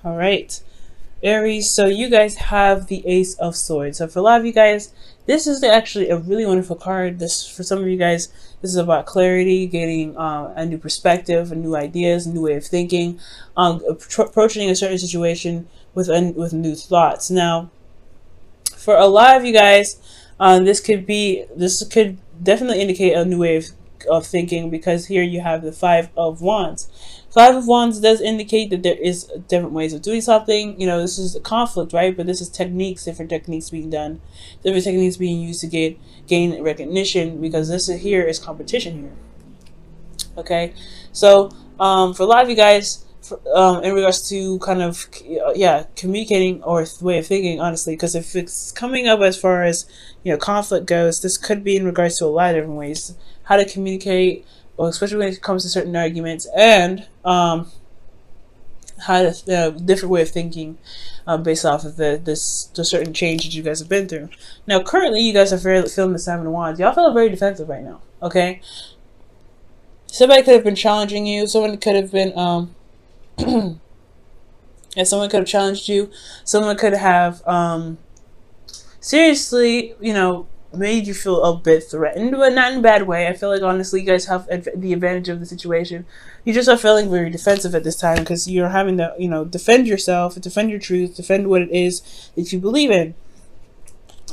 All right, Aries. So you guys have the Ace of Swords. So for a lot of you guys, this is actually a really wonderful card. This, for some of you guys, this is about clarity, getting a new perspective, new ideas, a new way of thinking, approaching a certain situation with new thoughts. Now, for a lot of you guys, this could definitely indicate a new way of thinking, because here you have the Five of Wands. Five of Wands does indicate that there is different ways of doing something. You know, this is a conflict, right? But this is techniques, different techniques being done, different techniques being used to gain recognition, because this is, here is competition here. Okay, so for a lot of you guys, in regards to kind of communicating or way of thinking, honestly, because if it's coming up as far as conflict goes, this could be in regards to a lot of different ways how to communicate, or especially when it comes to certain arguments, and how to different way of thinking based off of the certain change that you guys have been through. Now, currently, you guys are feeling the Seven of Wands. Y'all feel very defensive right now. Okay, somebody could have been challenging you. Someone could have been and someone could have challenged you. Someone could have seriously, made you feel a bit threatened, but not in a bad way. I feel like, honestly, you guys have the advantage of the situation. You just are feeling very defensive at this time, because you're having to, defend yourself, defend your truth, defend what it is that you believe in.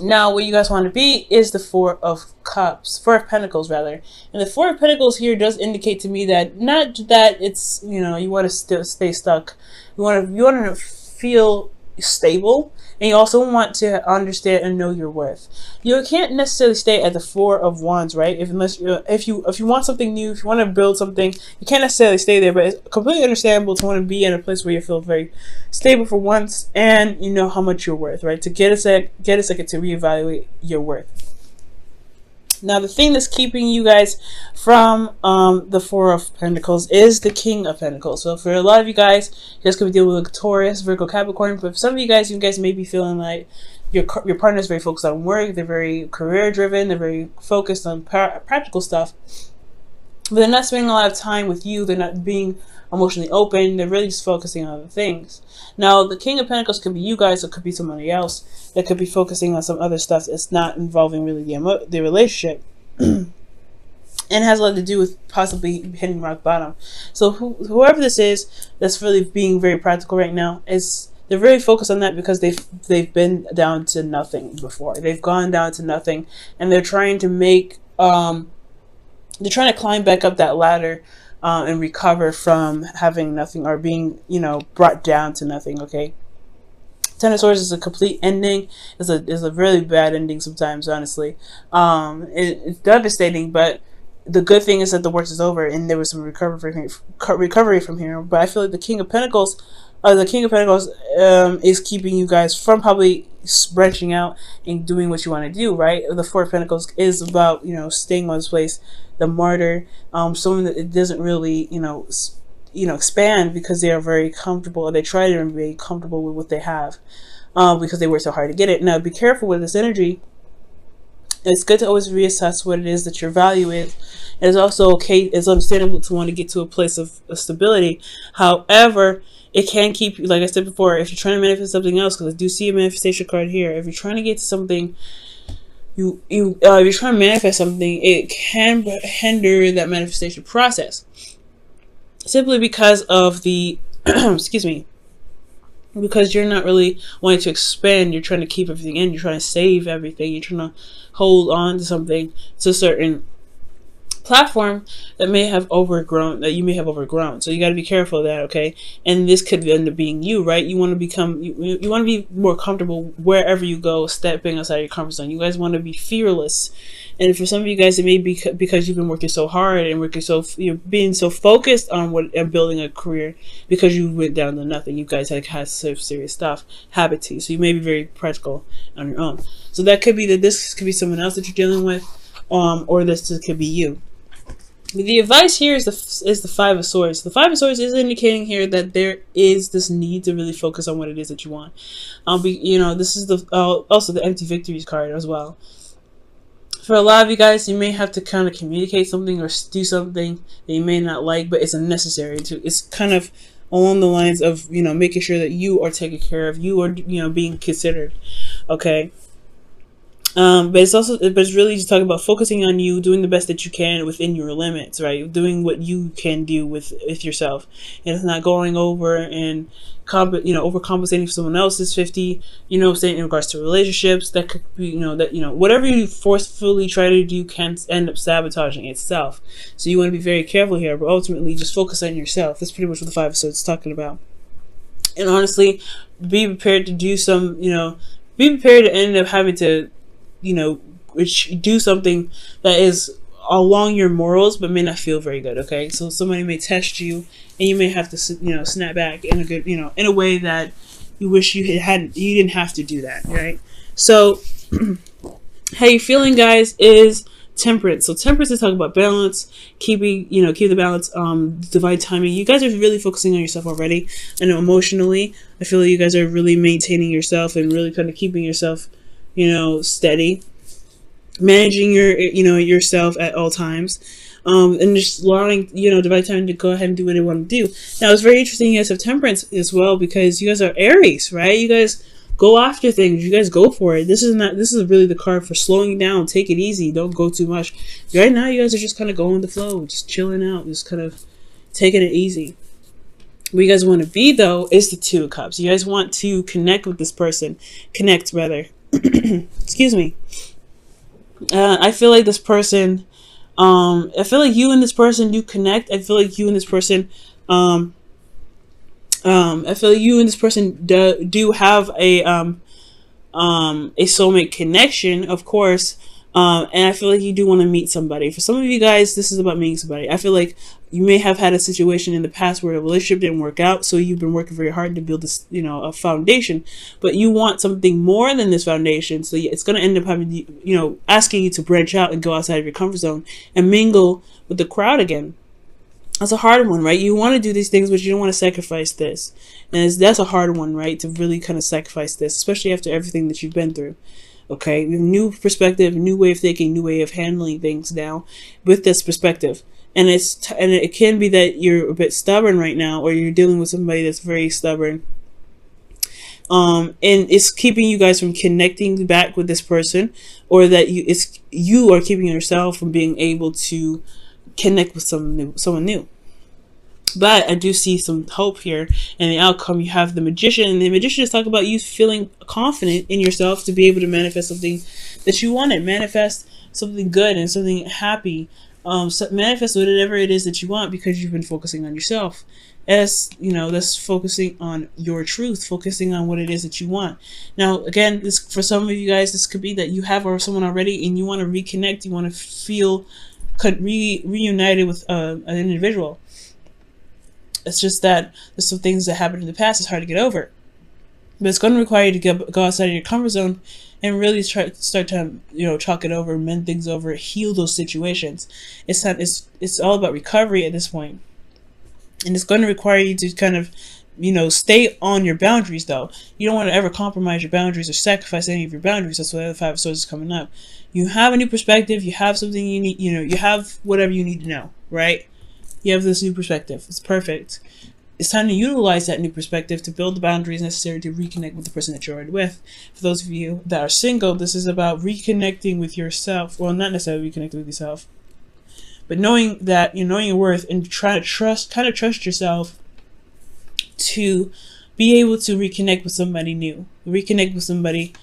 Now, what you guys want to be is the Four of Pentacles, rather. And the Four of Pentacles here does indicate to me that not that it's, you want to still stay stuck. You want to feel stable, and you also want to understand and know your worth. You can't necessarily stay at the Four of Wands, right? If you want something new, if you want to build something, you can't necessarily stay there. But it's completely understandable to want to be in a place where you feel very stable for once, and you know how much you're worth, right? To get a second to reevaluate your worth. Now, the thing that's keeping you guys from the Four of Pentacles is the King of Pentacles. So for a lot of you guys could be dealing with Taurus, Virgo, Capricorn. But for some of you guys may be feeling like your partner is very focused on work. They're very career driven. They're very focused on practical stuff. But they're not spending a lot of time with you. They're not being emotionally open. They're really just focusing on other things. Now, the King of Pentacles could be you guys, or it could be somebody else that could be focusing on some other stuff that's not involving really the relationship. And has a lot to do with possibly hitting rock bottom. So whoever this is that's really being very practical right now, they're very focused on that, because they've been down to nothing before. They've gone down to nothing, and they're trying to climb back up that ladder and recover from having nothing, or being brought down to nothing. Okay, Ten of Swords is a complete ending. Is a really bad ending sometimes, honestly. It's devastating, but the good thing is that the worst is over, and there was some recovery from here. But I feel like the King of Pentacles is keeping you guys from probably branching out and doing what you want to do, right? The Four of Pentacles is about staying on this place, the martyr, someone that it doesn't really expand, because they are very comfortable, or they try to be very comfortable with what they have, because they work so hard to get it. Now, be careful with this energy. It's good to always reassess what it is that your value is. It's also okay, it's understandable to want to get to a place of stability. However, it can keep you, like I said before, if you're trying to manifest something else, because I do see a manifestation card here. If you're trying to get to something, if you're trying to manifest something, it can hinder that manifestation process, simply because of the excuse me, because you're not really wanting to expand. You're trying to keep everything in. You're trying to save everything. You're trying to hold on to something, to a certain platform that you may have overgrown. So you got to be careful of that, okay? And this could end up being you, right? You want to become, you want to be more comfortable wherever you go, stepping outside your comfort zone. You guys want to be fearless. And for some of you guys, it may be because you've been working so hard and you're being so focused on building a career, because you went down to nothing. You guys had some serious stuff happen to you, so you may be very practical on your own. So that could be that this could be someone else that you're dealing with, or this could be you. The advice here is the Five of Swords. The Five of Swords is indicating here that there is this need to really focus on what it is that you want. This is also the Empty Victories card as well. For a lot of you guys, you may have to kind of communicate something or do something that you may not like, but it's necessary to. It's kind of along the lines of, you know, making sure that you are taken care of, you are, you know, being considered. Okay. But it's really just talking about focusing on you, doing the best that you can within your limits, right? Doing what you can do with yourself, and it's not going over and overcompensating for someone else's 50. You know, saying in regards to relationships, that could be, whatever you forcefully try to do can end up sabotaging itself. So you want to be very careful here, but ultimately just focus on yourself. That's pretty much what the 5 of Swords is talking about. And honestly, be prepared to do some, be prepared to end up having to, do something that is along your morals, but may not feel very good. Okay, so somebody may test you, and you may have to, snap back in a good, in a way that you wish you didn't have to do that, right? So, how you feeling, guys? Is Temperance. So Temperance is talking about balance, keep the balance, divine timing. You guys are really focusing on yourself already. I know emotionally, I feel like you guys are really maintaining yourself and really kind of keeping yourself, steady, managing yourself at all times, and just allowing, divine timing to go ahead and do what they want to do. Now, it's very interesting you guys have Temperance as well, because you guys are Aries, right? You guys go after things. You guys go for it. This is really the card for slowing down. Take it easy. Don't go too much. Right now, you guys are just kind of going with the flow, just chilling out, just kind of taking it easy. What you guys want to be, though, is the 2 of Cups. You guys want to connect with this person. Connect, rather. Excuse me. I feel like this person, I feel like you and this person do connect. I feel like you and this person, I feel like you and this person do have a soulmate connection, of course. And I feel like you do want to meet somebody. For some of you guys, this is about meeting somebody. I feel like you may have had a situation in the past where a relationship didn't work out, so you've been working very hard to build this, a foundation. But you want something more than this foundation, so it's going to end up having, asking you to branch out and go outside of your comfort zone and mingle with the crowd again. That's a hard one, right? You want to do these things, but you don't want to sacrifice this. And that's a hard one, right? To really kind of sacrifice this, especially after everything that you've been through. Okay, new perspective, new way of thinking, new way of handling things now with this perspective. And it can be that you're a bit stubborn right now, or you're dealing with somebody that's very stubborn. And it's keeping you guys from connecting back with this person, or that you are keeping yourself from being able to connect with someone new. But I do see some hope here in the outcome. You have the Magician, and the Magician is talking about you feeling confident in yourself to be able to manifest something that you wanted, manifest something good and something happy, manifest whatever it is that you want, because you've been focusing on yourself. That's focusing on your truth, focusing on what it is that you want. Now, again, this, for some of you guys, this could be that you have someone already and you want to reconnect, you want to feel reunited with an individual. It's just that there's some things that happened in the past. It's hard to get over, but it's going to require you to go outside of your comfort zone and really start to talk it over, mend things over, heal those situations. It's all about recovery at this point, and it's going to require you to kind of stay on your boundaries. Though you don't want to ever compromise your boundaries or sacrifice any of your boundaries. That's why the 5 of Swords is coming up. You have a new perspective. You have something you need. You have whatever you need to know, right? You have this new perspective. It's perfect. It's time to utilize that new perspective to build the boundaries necessary to reconnect with the person that you're already with. For those of you that are single, this is about reconnecting with yourself. Well, not necessarily reconnecting with yourself, but knowing that knowing your worth and try to trust yourself to be able to reconnect with somebody new, reconnect with somebody,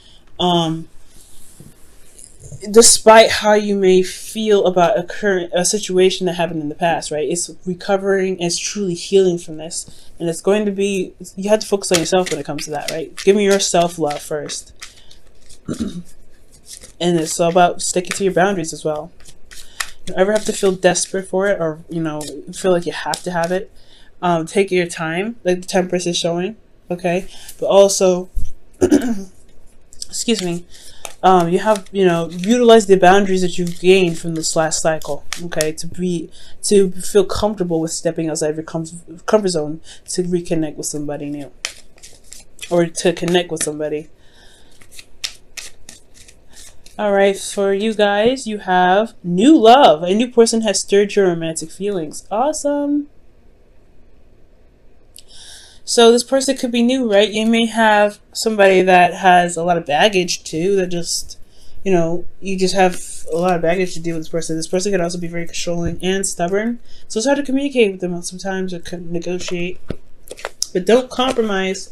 despite how you may feel about a situation that happened in the past, right? It's recovering and it's truly healing from this. And it's going to be, you have to focus on yourself when it comes to that, right? Give me your self-love first. And it's all about sticking to your boundaries as well. You don't ever have to feel desperate for it, or, feel like you have to have it. Take your time, like the Temperance is showing, okay? But also, excuse me, you have, utilize the boundaries that you've gained from this last cycle, okay, to feel comfortable with stepping outside of your comfort zone to reconnect with somebody new, or to connect with somebody. All right, for you guys, you have new love. A new person has stirred your romantic feelings. Awesome. So this person could be new, right? You may have somebody that has a lot of baggage too, that just, you just have a lot of baggage to deal with this person. This person could also be very controlling and stubborn. So it's hard to communicate with them sometimes or negotiate. But don't compromise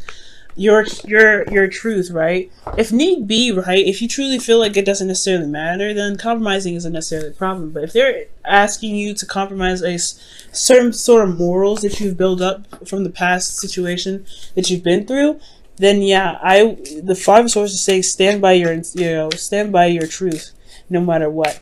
your truth, right? If need be, right? If you truly feel like it doesn't necessarily matter, then compromising isn't necessarily a problem. But if they're asking you to compromise a certain sort of morals that you've built up from the past situation that you've been through, then yeah, the five of swords say stand by stand by your truth, no matter what.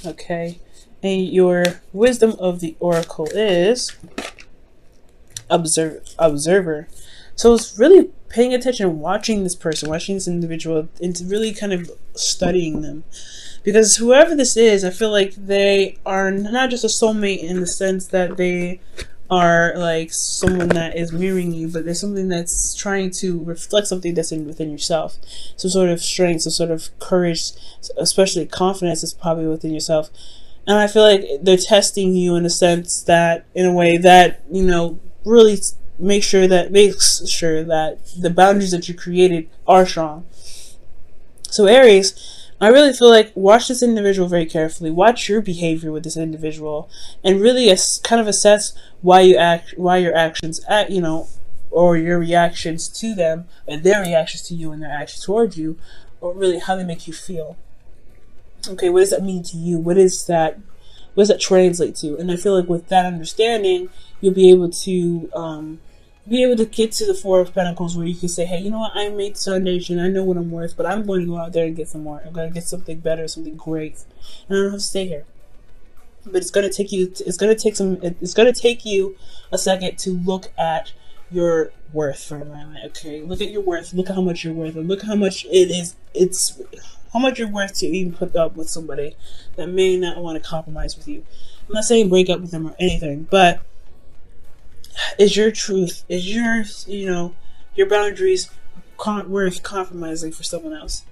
Okay. And your wisdom of the oracle is observer. So it's really paying attention, watching this person, watching this individual, and really kind of studying them. Because whoever this is, I feel like they are not just a soulmate in the sense that they are like someone that is mirroring you, but there's something that's trying to reflect something that's within yourself. Some sort of strength, some sort of courage, especially confidence is probably within yourself. And I feel like they're testing you in a sense that, in a way that, really makes sure that the boundaries that you created are strong. So Aries, I really feel like watch this individual very carefully. Watch your behavior with this individual, and really kind of assess why your actions or your reactions to them, and their reactions to you and their actions towards you, or really how they make you feel. Okay, what does that mean to you? What does that translate to? And I feel like with that understanding, you'll be able to get to the Four of Pentacles, where you can say, hey, you know what, I made this foundation, I know what I'm worth, but I'm going to go out there and get some more. I'm going to get something better, something great, and I don't have to stay here. But it's going to take you a second to look at your worth for a moment. Okay, look at your worth. Look at how much you're worth, and look how much how much you're worth to even put up with somebody that may not want to compromise with you. I'm not saying break up with them or anything, but is your truth, is your boundaries worth compromising for someone else?